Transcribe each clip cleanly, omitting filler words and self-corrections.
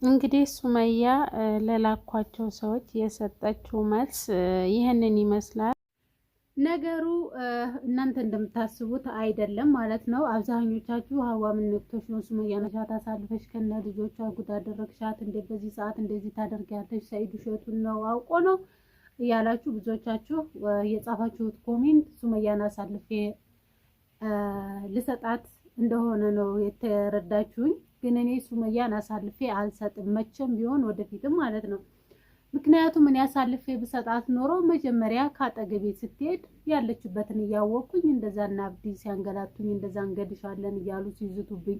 እንግዲህ ሱመያ ለላኳቸው ሰዎች የሰጠችው መልስ ይህንን ይመስላል። ነገሩ እናንተ እንደምታስቡት አይደለም ማለት ነው። አብዛኞቻችሁ ሀዋ ምን ነክቶሽ ነው ሱመያ ነሻት አሳልፈሽ ከነ ልጆቿ ጉድ አደረግሻት እንዴ? በዚህ ሰዓት እንደዚህ ታደርጊያለሽ? ሰኢድ ውሸቱን ነው አውቆ ነው እያላችሁ ብዙዎቻችሁ የጻፋችሁት ኮሜንት ሱመያን አሳልፌ ልሰጣት እንደሆነ ነው የተረዳችሁኝ። ግን እኔ ሱመያን አሳልፌ አልሰጥም መቼም ቢሆን ወደፊትም ማለት ነው። ምክንያቱም እኔ አሳልፌ ብሰጣት ኖሮ መጀመሪያ ካጠገቤ ስትሄድ ያለችበትን እያወቅኩኝ እንደዛና አብዲ ሲያንገላቱኝ እንደዛ እንገድሻለን እያሉ ሲዝቱብኝ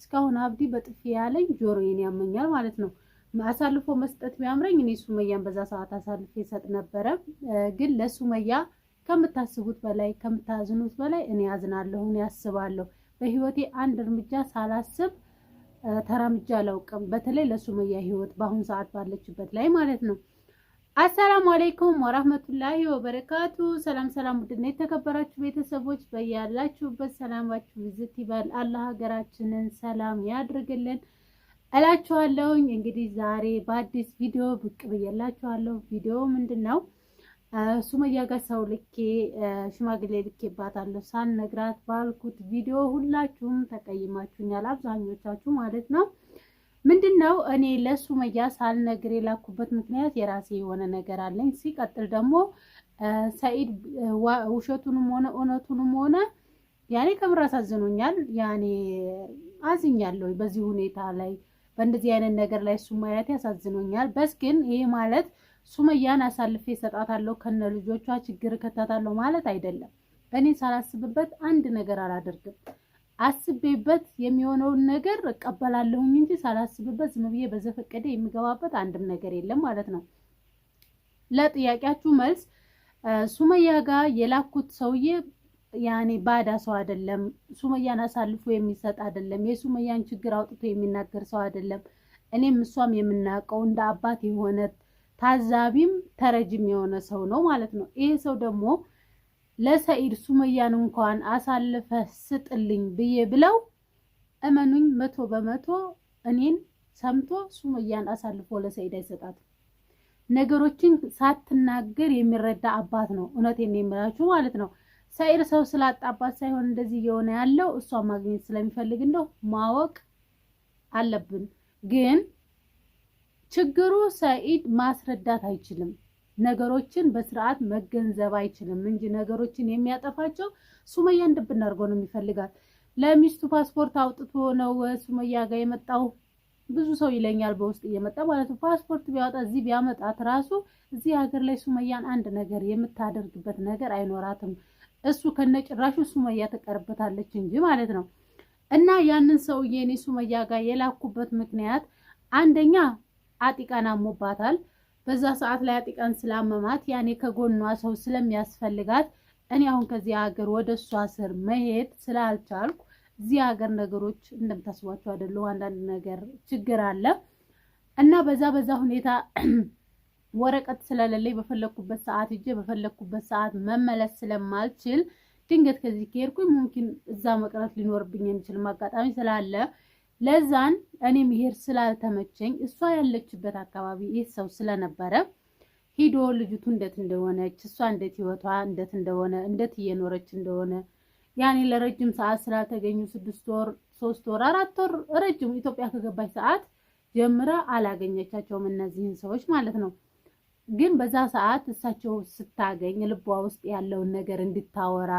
እስካሁን አብዲ በጥፊ ያለኝ ጆሮዬን ያመኛል ማለት ነው። አሳልፎ መስጠት ቢያምረኝ እኔ ሱመያን በዛ ሰዓት አሳልፌ ሰጥ ነበረ። ግን ለሱመያ ከምታስቡት በላይ ከምታዝኑት በላይ እኔ አዝናለሁ፣ እኔ አስባለሁ። በህይወቴ አንድ እርምጃ ሳላስብ ተራምጃ አላውቅም። በተለይ ለሱመያ ህይወት በአሁን ሰዓት ባለችበት ላይ ማለት ነው። አሰላሙ አለይኩም ወራህመቱላሂ ወበረካቱ። ሰላም ሰላም፣ ውድና የተከበራችሁ ቤተሰቦች በያላችሁበት ሰላማችሁ ብዝት ይበል። አላህ ሀገራችንን ሰላም ያድርግልን እላችኋለሁኝ። እንግዲህ ዛሬ በአዲስ ቪዲዮ ብቅ ብዬላችኋለሁ። ቪዲዮ ምንድን ነው? ሱመያ ጋር ሰው ልኬ ሽማግሌ ልኬባታለሁ ሳልነግራት ባልኩት ቪዲዮ ሁላችሁም ተቀይማችሁኛል፣ አብዛኞቻችሁ ማለት ነው። ምንድን ነው እኔ ለሱመያ ሳልነግር የላኩበት ምክንያት የራሴ የሆነ ነገር አለኝ። ሲቀጥል ደግሞ ሰኢድ ውሸቱንም ሆነ እውነቱንም ሆነ ያኔ ከምር አሳዝኖኛል። ያኔ አዝኛለሁ በዚህ ሁኔታ ላይ በእንደዚህ አይነት ነገር ላይ ሱመያት ያሳዝኖኛል። በስ ግን ይሄ ማለት ሱመያን አሳልፌ ሰጣታለሁ ከነ ልጆቿ ችግር ከታታለሁ ማለት አይደለም። እኔ ሳላስብበት አንድ ነገር አላደርግም። አስቤበት የሚሆነውን ነገር እቀበላለሁኝ እንጂ ሳላስብበት ዝም ብዬ በዘፈቀደ የሚገባበት አንድም ነገር የለም ማለት ነው። ለጥያቄያችሁ መልስ ሱመያ ጋር የላኩት ሰውዬ ያኔ ባዳ ሰው አይደለም። ሱመያን አሳልፎ የሚሰጥ አይደለም። የሱመያን ችግር አውጥቶ የሚናገር ሰው አይደለም። እኔም እሷም የምናውቀው እንደ አባት የሆነ ታዛቢም ተረጅም የሆነ ሰው ነው ማለት ነው። ይሄ ሰው ደግሞ ለሰኢድ ሱመያን እንኳን አሳልፈ ስጥልኝ ብዬ ብለው እመኑኝ 100% እኔን ሰምቶ ሱመያን አሳልፎ ለሰኢድ አይሰጣትም። ነገሮችን ሳትናገር የሚረዳ አባት ነው። እውነቴን ነው የምላችሁ ማለት ነው። ሰኢድ ሰው ስላጣባት ሳይሆን እንደዚህ እየሆነ ያለው እሷ ማግኘት ስለሚፈልግ እንደው ማወቅ አለብን። ግን ችግሩ ሰኢድ ማስረዳት አይችልም። ነገሮችን በስርዓት መገንዘብ አይችልም እንጂ ነገሮችን የሚያጠፋቸው ሱመያ እንድብን አድርጎ ነው የሚፈልጋት። ለሚስቱ ፓስፖርት አውጥቶ ነው ሱመያ ጋር የመጣው። ብዙ ሰው ይለኛል በውስጥ እየመጣ ማለት ነው። ፓስፖርት ቢያወጣ እዚህ ቢያመጣት ራሱ እዚህ ሀገር ላይ ሱመያን አንድ ነገር የምታደርግበት ነገር አይኖራትም። እሱ ከነጭራሹ ሱመያ ተቀርበታለች እንጂ ማለት ነው። እና ያንን ሰውዬ እኔ ሱመያ ጋር የላኩበት ምክንያት አንደኛ አጢቃን አሞባታል። በዛ ሰዓት ላይ አጢቃን ስላመማት ያኔ ከጎኗ ሰው ስለሚያስፈልጋት እኔ አሁን ከዚህ ሀገር ወደ እሷ ስር መሄድ ስላልቻልኩ እዚህ ሀገር ነገሮች እንደምታስቧቸው አይደለም። አንዳንድ ነገር ችግር አለ እና በዛ ሁኔታ ወረቀት ስለሌለኝ በፈለኩበት ሰዓት ሂጄ በፈለኩበት ሰዓት መመለስ ስለማልችል ድንገት ከዚህ ከሄድኩኝ ሙምኪን እዛ መቅረት ሊኖርብኝ የሚችል አጋጣሚ ስላለ ለዛን እኔ መሄድ ስላልተመቸኝ እሷ ያለችበት አካባቢ ይህ ሰው ስለነበረ ሂዶ ልጅቱ እንዴት እንደሆነች እሷ እንዴት ህይወቷ እንዴት እንደሆነ እንዴት እየኖረች እንደሆነ ያኔ ለረጅም ሰዓት ስላልተገኙ 6 ወር 3 ወር 4 ወር ረጅም ኢትዮጵያ ከገባች ሰዓት ጀምራ አላገኘቻቸውም እነዚህን ሰዎች ማለት ነው። ግን በዛ ሰዓት እሳቸው ስታገኝ ልቧ ውስጥ ያለውን ነገር እንድታወራ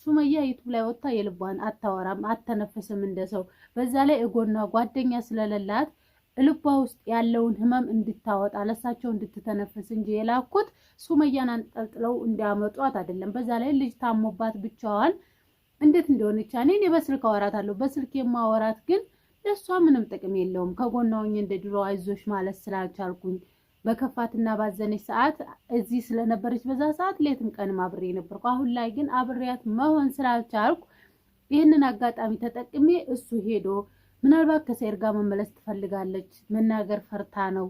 ሱመያ ዩቱብ ላይ ወጣ የልቧን አታወራም፣ አተነፈስም እንደሰው። በዛ ላይ እጎኗ ጓደኛ ስለሌላት ልቧ ውስጥ ያለውን ህመም እንድታወጣ ለሳቸው እንድትተነፍስ እንጂ የላኩት ሱመያን አንጠልጥለው እንዲያመጧት አይደለም። በዛ ላይ ልጅ ታሞባት ብቻዋን እንዴት እንደሆነች እኔ በስልክ አወራታለሁ። በስልክ የማወራት ግን ለሷ ምንም ጥቅም የለውም። ከጎናውኝ እንደ ድሮ አይዞሽ ማለት ስላልቻልኩኝ በከፋትና ባዘነች ሰዓት እዚህ ስለነበረች በዛ ሰዓት ሌትም ቀንም አብሬ ነበርኩ። አሁን ላይ ግን አብሬያት መሆን ስላልቻልኩ ይህንን አጋጣሚ ተጠቅሜ እሱ ሄዶ ምናልባት ከሰኢድ ጋር መመለስ ትፈልጋለች፣ መናገር ፈርታ ነው፣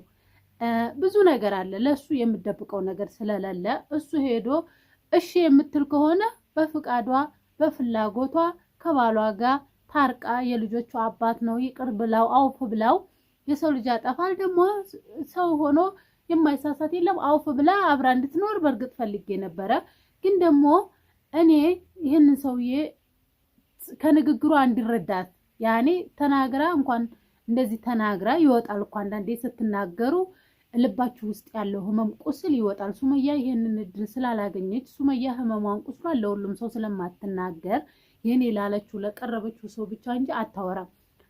ብዙ ነገር አለ ለሱ የምደብቀው ነገር ስለሌለ እሱ ሄዶ እሺ የምትል ከሆነ በፍቃዷ በፍላጎቷ ከባሏ ጋር ታርቃ የልጆቹ አባት ነው ይቅር ብላው አውፍ ብላው የሰው ልጅ ያጠፋል። ደግሞ ሰው ሆኖ የማይሳሳት የለም። አውፍ ብላ አብራ እንድትኖር በእርግጥ ፈልጌ ነበረ። ግን ደግሞ እኔ ይህንን ሰውዬ ከንግግሯ እንዲረዳት ያኔ ተናግራ እንኳን እንደዚህ ተናግራ ይወጣል እኮ አንዳንዴ ስትናገሩ ልባችሁ ውስጥ ያለው ህመም ቁስል ይወጣል። ሱመያ ይሄንን እድል ስላላገኘች ሱመያ ህመሟን ቁስሏን ለሁሉም ሰው ስለማትናገር የኔ ላለችው ለቀረበችው ሰው ብቻ እንጂ አታወራም።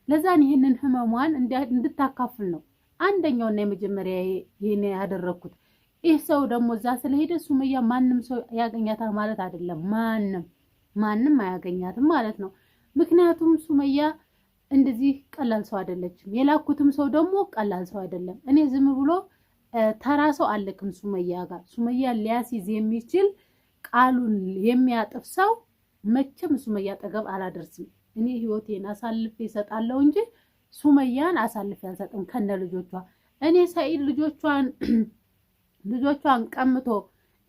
ለዛን ይሄንን ህመሟን እንድታካፍል ነው አንደኛውና የመጀመሪያ ይሄን ያደረኩት። ይህ ሰው ደግሞ እዛ ስለሄደ ሱመያ ማንም ሰው ያገኛታል ማለት አይደለም። ማንም አያገኛትም ማለት ነው። ምክንያቱም ሱመያ እንደዚህ ቀላል ሰው አይደለችም። የላኩትም ሰው ደግሞ ቀላል ሰው አይደለም። እኔ ዝም ብሎ ተራ ሰው አልክም ሱመያ ጋር። ሱመያ ሊያስይዝ የሚችል ቃሉን የሚያጥፍ ሰው መቼም ሱመያ አጠገብ አላደርስም። እኔ ህይወቴን አሳልፌ እሰጣለሁ እንጂ ሱመያን አሳልፌ አልሰጥም ከነ ልጆቿ። እኔ ሰኢድ ልጆቿን ቀምቶ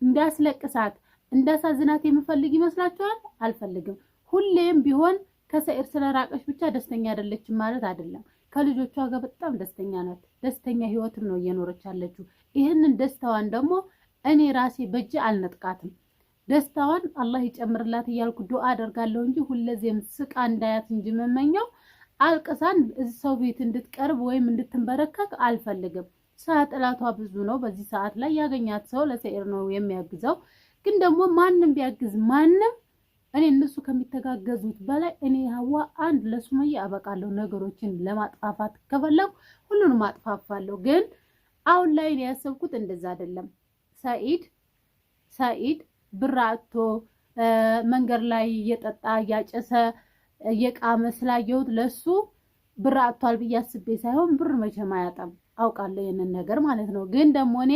እንዳስለቅሳት እንዳሳዝናት የምፈልግ ይመስላችኋል? አልፈልግም። ሁሌም ቢሆን ከሰኢድ ስለራቀች ብቻ ደስተኛ አይደለችም ማለት አይደለም። ከልጆቿ ጋር በጣም ደስተኛ ናት። ደስተኛ ህይወትን ነው እየኖረች ያለችው። ይህንን ደስታዋን ደግሞ እኔ ራሴ በእጅ አልነጥቃትም። ደስታዋን አላህ ይጨምርላት እያልኩ ዱአ አደርጋለሁ እንጂ ሁለዚህም ስቃ እንዳያት እንጂ መመኛው አልቅሳን ሰው ቤት እንድትቀርብ ወይም እንድትንበረከክ አልፈልግም። ጥላቷ ብዙ ነው። በዚህ ሰዓት ላይ ያገኛት ሰው ለሰኢድ ነው የሚያግዘው። ግን ደግሞ ማንም ቢያግዝ ማንም እኔ እነሱ ከሚተጋገዙት በላይ እኔ ሀዋ አንድ ለሱመያ አበቃለሁ። ነገሮችን ለማጥፋፋት ከፈለኩ ሁሉንም አጥፋፋለሁ። ግን አሁን ላይ ያሰብኩት እንደዛ አይደለም። ሰኢድ ብር አጥቶ መንገድ ላይ እየጠጣ እያጨሰ እየቃመ ስላየሁት ለሱ ብር አጥቷል ብዬ አስቤ ሳይሆን ብር መቼም አያጣም አውቃለሁ ይሄንን ነገር ማለት ነው። ግን ደግሞ እኔ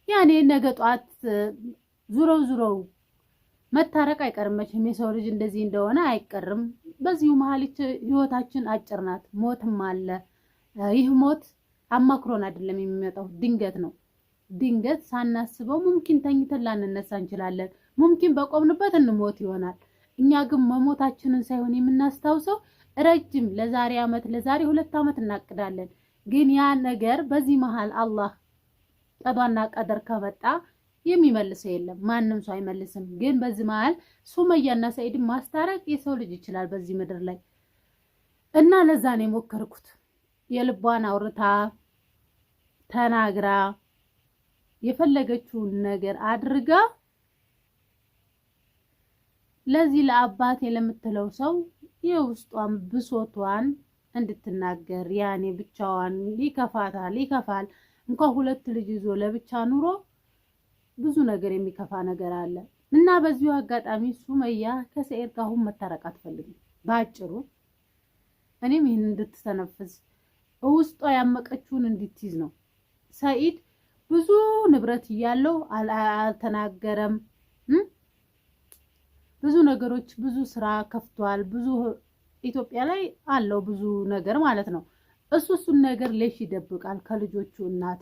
ያኔ ነገ ጧት ዙረው መታረቅ አይቀርም መቼም። የሰው ልጅ እንደዚህ እንደሆነ አይቀርም። በዚሁ መሀል ህይወታችን አጭር ናት፣ ሞትም አለ። ይህ ሞት አማክሮን አይደለም የሚመጣው፣ ድንገት ነው። ድንገት ሳናስበው ሙምኪን ተኝተን ላንነሳ እንችላለን። ሙምኪን በቆምንበት እንሞት ይሆናል። እኛ ግን መሞታችንን ሳይሆን የምናስታውሰው ረጅም ለዛሬ ዓመት ለዛሬ 2 ዓመት እናቅዳለን። ግን ያ ነገር በዚህ መሀል አላህ ቀዷና ቀደር ከመጣ የሚመልሰው የለም። ማንም ሰው አይመልስም። ግን በዚህ መሀል ሱመያና ሰኢድን ማስታረቅ የሰው ልጅ ይችላል በዚህ ምድር ላይ እና ለዛ ነው የሞከርኩት። የልቧን አውርታ ተናግራ የፈለገችውን ነገር አድርጋ ለዚህ ለአባቴ ለምትለው ሰው የውስጧን ብሶቷን እንድትናገር ያኔ ብቻዋን ይከፋል። እንኳን 2 ልጅ ይዞ ለብቻ ኑሮ ብዙ ነገር የሚከፋ ነገር አለ እና በዚሁ አጋጣሚ ሱመያ ከሰኢድ ጋር አሁን መታረቅ አትፈልግም። ባጭሩ እኔም ይሄን እንድትተነፍስ ውስጧ ያመቀችውን እንድትይዝ ነው። ሰኢድ ብዙ ንብረት እያለው አልተናገረም። ብዙ ነገሮች ብዙ ስራ ከፍቷል። ብዙ ኢትዮጵያ ላይ አለው ብዙ ነገር ማለት ነው። እሱን ነገር ለሽ ይደብቃል ከልጆቹ እናት።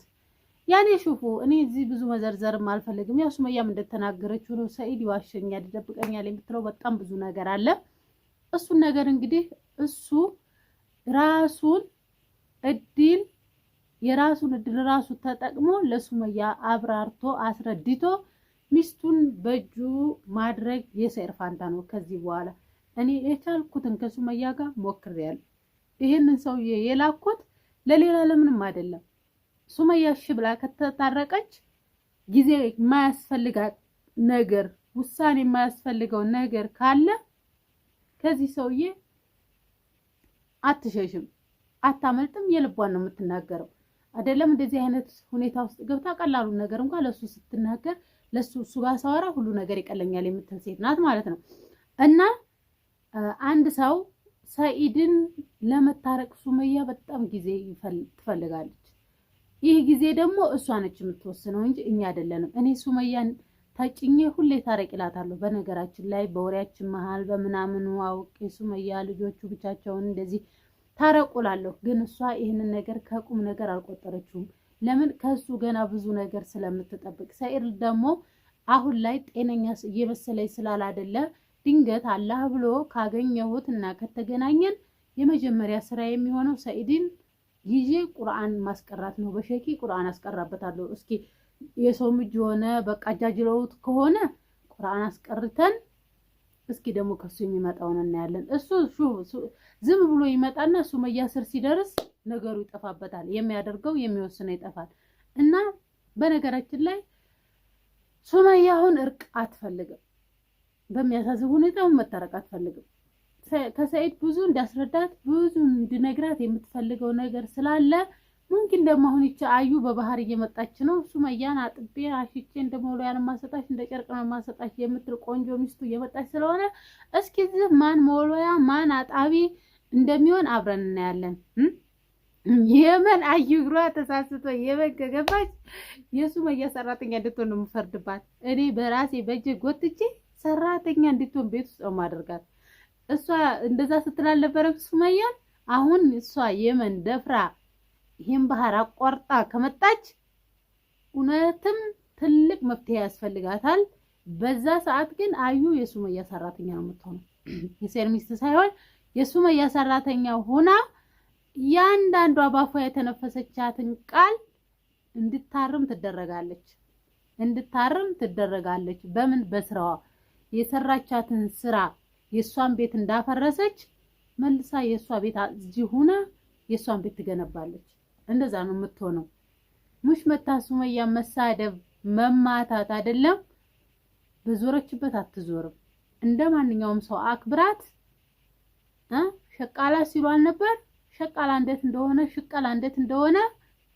ያኔ ሹፉ እኔ እዚህ ብዙ መዘርዘርም አልፈልግም። ያው ሱመያም እንደተናገረችው ነው። ሰኢድ ይዋሸኛል፣ ይደብቀኛል የምትለው በጣም ብዙ ነገር አለ። እሱን ነገር እንግዲህ እሱ የራሱን እድል ራሱ ተጠቅሞ ለሱመያ አብራርቶ አስረድቶ ሚስቱን በእጁ ማድረግ የሰኢድ ፋንታ ነው። ከዚህ በኋላ እኔ የቻልኩትን ከሱመያ ጋር ሞክሬያለሁ። ይሄንን ሰውዬ የላኩት ለሌላ ለምንም አይደለም። ሱመያ እሺ ብላ ከተታረቀች ጊዜ የማያስፈልጋት ነገር ውሳኔ የማያስፈልገው ነገር ካለ ከዚህ ሰውዬ አትሸሽም፣ አታመልጥም። የልቧን ነው የምትናገረው። አይደለም እንደዚህ አይነት ሁኔታ ውስጥ ገብታ ቀላሉን ነገር እንኳን ለሱ ስትናገር እሱ ጋር ሳወራ ሁሉ ነገር ይቀለኛል የምትል ሴት ናት ማለት ነው። እና አንድ ሰው ሰኢድን ለመታረቅ ሱመያ በጣም ጊዜ ትፈልጋለች። ይህ ጊዜ ደግሞ እሷ ነች የምትወስነው እንጂ እኛ አይደለንም። እኔ ሱመያን ታጭኜ ሁሌ ታረቅ እላታለሁ። በነገራችን ላይ በወሬያችን መሀል በምናምኑ አውቄ ሱመያ ልጆቹ ብቻቸውን እንደዚህ ታረቁላለሁ። ግን እሷ ይህንን ነገር ከቁም ነገር አልቆጠረችውም። ለምን? ከሱ ገና ብዙ ነገር ስለምትጠብቅ። ሰኢድ ደግሞ አሁን ላይ ጤነኛ እየመሰለኝ ስላላደለ ድንገት አላህ ብሎ ካገኘሁት እና ከተገናኘን የመጀመሪያ ስራ የሚሆነው ሰኢድን ይዤ ቁርአን ማስቀራት ነው። በሸኪ ቁርአን አስቀራበታለሁ። እስኪ የሰው ልጅ ሆነ በቃ አጃጅለውት ከሆነ ቁርአን አስቀርተን እስኪ ደግሞ ከሱ የሚመጣውን እናያለን። እሱ ዝም ብሎ ይመጣና ሱመያ ስር ሲደርስ ነገሩ ይጠፋበታል። የሚያደርገው የሚወስነው ይጠፋል። እና በነገራችን ላይ ሱመያ አሁን እርቅ አትፈልግም። በሚያሳዝብ ሁኔታ መታረቅ አትፈልግም። ከሰኢድ ብዙ እንዲያስረዳት ብዙ እንዲነግራት የምትፈልገው ነገር ስላለ ሙምኪን ደግሞ አሁን ይቺ አዩ በባህር እየመጣች ነው። ሱመያን አጥቤ አሽቼ እንደሞላያን ማሰጣሽ እንደ ጨርቅ ማሰጣሽ የምትል ቆንጆ ሚስቱ እየመጣች ስለሆነ እስኪ እዚህ ማን ሞላያ ማን አጣቢ እንደሚሆን አብረን እናያለን። የመን አዩ ግሯ ተሳስቶ የበገገባች የሱመያ ሰራተኛ እንድትሆን ነው የምፈርድባት። እኔ በራሴ በእጄ ጎትቼ ሰራተኛ እንድትሆን ቤት ውስጥ ነው ማደርጋት። እሷ እንደዛ ስትል አልነበረም ሱመያን? አሁን እሷ የመን ደፍራ ይሄን ባህር አቋርጣ ከመጣች እውነትም ትልቅ መፍትሄ ያስፈልጋታል። በዛ ሰዓት ግን አዩ የሱመያ ሰራተኛ ነው የምትሆነው። የሰኢድ ሚስት ሳይሆን የሱመያ ሰራተኛ ሆና ያንዳንዷ ባፏ የተነፈሰቻትን ቃል እንድታርም ትደረጋለች። በምን? በስራዋ የሰራቻትን ስራ የሷን ቤት እንዳፈረሰች መልሳ የሷ ቤት እዚህ ሆና የሷን ቤት ትገነባለች። እንደዛ ነው የምትሆነው። ሙሽ መታ ሱመያ መሳደብ መማታት አይደለም። በዞረችበት አትዞርም። እንደ ማንኛውም ሰው አክብራት። ሸቃላ ሲሏል ነበር። ሸቃላ እንዴት እንደሆነ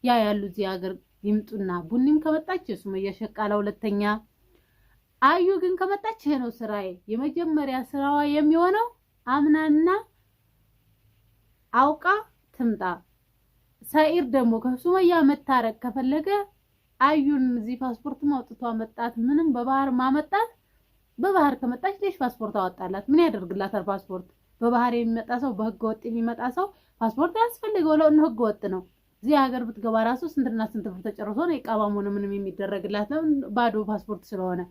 ያ ያሉ እዚህ ሀገር ይምጡና ቡኒም ከመጣች የሱመያ ሸቃላ ሁለተኛ፣ አዩ ግን ከመጣች ይሄ ነው ስራዬ። የመጀመሪያ ስራዋ የሚሆነው አምናና አውቃ ትምጣ። ሰኢድ ደግሞ ከሱመያ መታረቅ ከፈለገ አዩን እዚህ ፓስፖርት ማውጥቷ መጣት ምንም በባህር ማመጣት። በባህር ከመጣች ለሽ ፓስፖርት አወጣላት ምን ያደርግላታል? ፓስፖርት በባህር የሚመጣ ሰው በህገ ወጥ የሚመጣ ሰው ፓስፖርት ያስፈልገው ለእነ ህገ ወጥ ነው። እዚህ ሀገር ብትገባ ራሱ ስንትና ስንት ብር ተጨርሶ ነው ኢቃማም ሆነ ምንም የሚደረግላት ነው። ባዶ ፓስፖርት ስለሆነ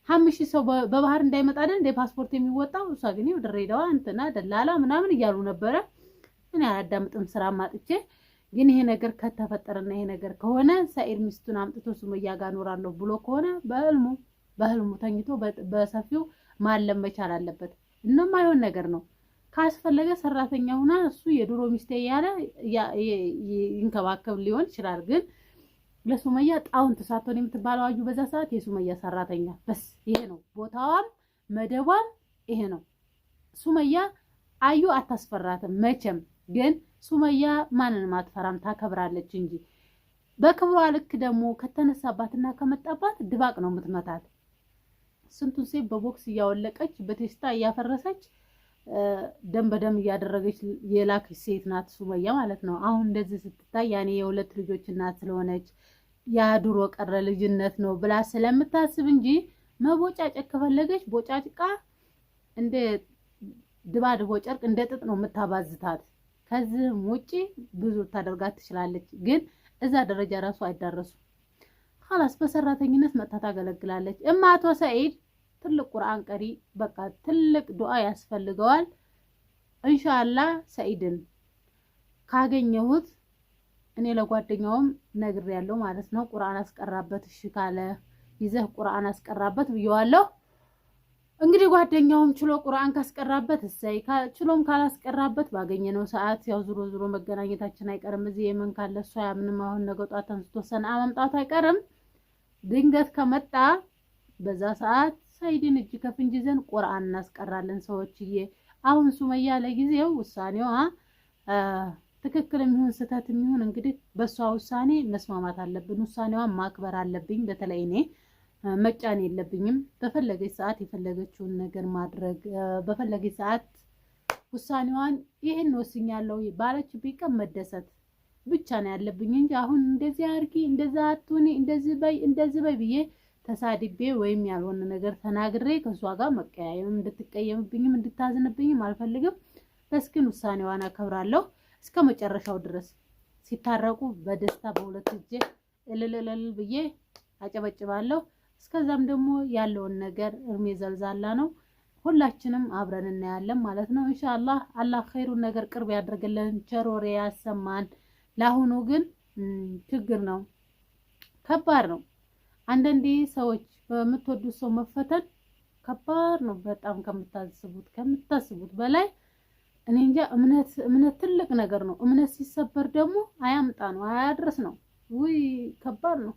5000 ሰው በባህር እንዳይመጣ አይደል እንደ ፓስፖርት የሚወጣው። እሷ ግን ድሬዳዋ እንትና ደላላ ምናምን እያሉ ነበረ። እኔ አላዳምጥም ስራ ማጥቼ። ግን ይሄ ነገር ከተፈጠረና ይሄ ነገር ከሆነ ሰኢድ ሚስቱን አምጥቶ ሱመያ ጋር ኖራለሁ ብሎ ከሆነ በህልሙ ተኝቶ በሰፊው ማለም መቻል አለበት። የማይሆን ነገር ነው። ካስፈለገ ሰራተኛ ሆና እሱ የድሮ ሚስቴ ያለ ይንከባከብ ሊሆን ይችላል። ግን ለሱመያ ጣውንት ሳትሆን የምትባለው አዩ በዛ ሰዓት የሱመያ ሰራተኛ በስ ይሄ ነው ቦታዋም መደቧም ይሄ ነው። ሱመያ አዩ አታስፈራትም መቼም። ግን ሱመያ ማንንም አትፈራም፣ ታከብራለች እንጂ በክብሯ ልክ ደግሞ ከተነሳባትና ከመጣባት ድባቅ ነው የምትመታት። ስንቱን ሴት በቦክስ እያወለቀች በቴስታ እያፈረሰች ደም በደም እያደረገች የላከች ሴት ናት ሱመያ ማለት ነው። አሁን እንደዚህ ስትታይ ያኔ የሁለት ልጆች እናት ስለሆነች ያ ድሮ ቀረ ልጅነት ነው ብላ ስለምታስብ እንጂ መቦጫጨቅ ከፈለገች ቦጫጭቃ እንደ ድባድቦ ጨርቅ እንደ ጥጥ ነው የምታባዝታት። ከዚህም ውጪ ብዙ ታደርጋት ትችላለች። ግን እዛ ደረጃ ራሱ አይዳረሱ። خلاص በሰራተኝነት መጥታ ታገለግላለች። እማቶ ሰኢድ ትልቅ ቁርአን ቀሪ በቃ ትልቅ ዱዓ ያስፈልገዋል። ኢንሻአላህ ሰኢድን ካገኘሁት እኔ ለጓደኛውም ነግሬያለሁ ማለት ነው። ቁርአን አስቀራበት እሺ ካለ ይዘህ ቁርአን አስቀራበት ብየዋለሁ። እንግዲህ ጓደኛውም ችሎ ቁርአን ካስቀራበት እሰይ፣ ችሎም ካላስቀራበት ባገኘነው ሰዓት ያው ዙሮ መገናኘታችን አይቀርም። እዚህ የመን ካለ እሷ ያምንም አሁን ነገ ጧት ተንስቶ ሰንዓ መምጣቱ አይቀርም። ድንገት ከመጣ በዛ ሰዓት ሰኢድን እጅ ከፍንጅ ይዘን ቁርአን እናስቀራለን ሰዎችዬ። አሁን ሱመያ ለጊዜው ውሳኔዋ ትክክል የሚሆን ስህተት የሚሆን እንግዲህ በሷ ውሳኔ መስማማት አለብን። ውሳኔዋን ማክበር አለብኝ። በተለይ እኔ መጫን የለብኝም። በፈለገች ሰዓት የፈለገችውን ነገር ማድረግ፣ በፈለገች ሰዓት ውሳኔዋን ይሄን ወስኛለሁ ባለች ቢቀም መደሰት ብቻ ነው ያለብኝ እንጂ አሁን እንደዚህ አርጊ፣ እንደዛ አትሁኒ፣ እንደዚህ በይ ብዬ ተሳድቤ ወይም ያልሆነ ነገር ተናግሬ ከሷ ጋር መቀያየም እንድትቀየምብኝም እንድታዝንብኝም አልፈልግም። በስኪን ውሳኔዋን አከብራለሁ እስከ መጨረሻው ድረስ። ሲታረቁ በደስታ በሁለት እጄ እልልልል ብዬ አጨበጭባለሁ። እስከዛም ደግሞ ያለውን ነገር እርሜ ዘልዛላ ነው ሁላችንም አብረን እናያለን ማለት ነው። ኢንሻአላህ አላህ ኸይሩን ነገር ቅርብ ያድርግልን፣ ቸር ወሬ ያሰማን፣ ለአሁኑ ግን ችግር ነው፣ ከባድ ነው። አንዳንዴ ሰዎች በምትወዱት ሰው መፈተን ከባድ ነው በጣም ከምታስቡት በላይ። እኔ እንጃ እምነት ትልቅ ነገር ነው። እምነት ሲሰበር ደግሞ አያምጣ ነው አያድርስ ነው። ውይ ከባድ ነው።